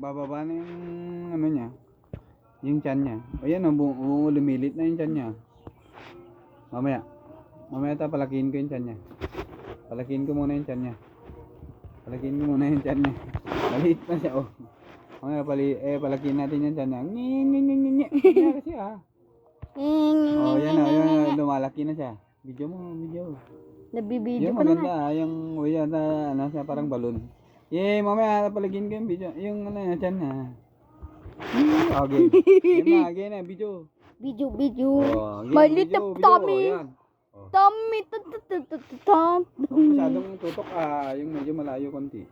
bababa na yung ano niya. Yung tiyan niya. O yan o, lumilit na yung tiyan niya. Mamaya palakihin ko yung tiyan niya. Palakihin ko muna yung tiyan niya. Palakihin ko muna yung tiyan niya. Maliit na siya, oh. Mamaya palakihin natin yung tiyan niya. Ngi. Kasi oh, yan na, lumalaki na siya. Video mo. Nabibideo Yung pa naman. maganda, yung ano siya, parang balon. Mamaya palakihin ko yung video. Yung ano yan, tiyan niya. Okay. Game na, video. Video. Oh, Maliit na tummy. Yan. Oh. Tummy. Masyadong tutok yung medyo malayo konti.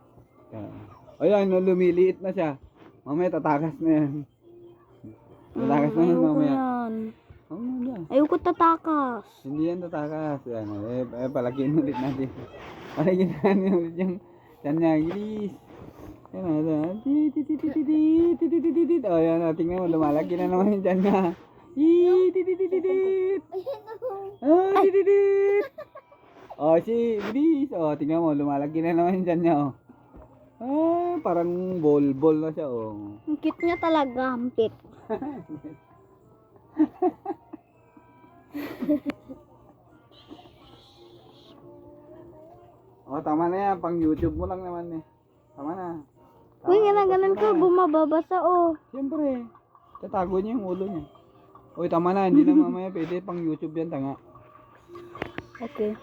Yan. Ayan, lumiliit na siya. Mamaya tatakas na yan. Tatakas na yan mamaya. Ayoko tatakas. Hindi yan tatakas. Yan. Palakihin ulit natin. Palakihin natin ulit yung yan niya. Gilis. Yan na. O yan, tingnan mo. Lumalaki na naman yung dyan nga. O si Gilis. O tingnan mo. Lumalaki na naman yung dyan niya. Parang ball na siya. Ang cute niya talaga. Hampit. Tama na yan. Pang YouTube mo lang naman eh. Tama na. Uy, ganun ko. Bumababasa, oh. Siyempre. Tatago niya yung ulo niya. Uy, tama na. Hindi na mamaya pwede. Pang YouTube yan, tanga. Okay.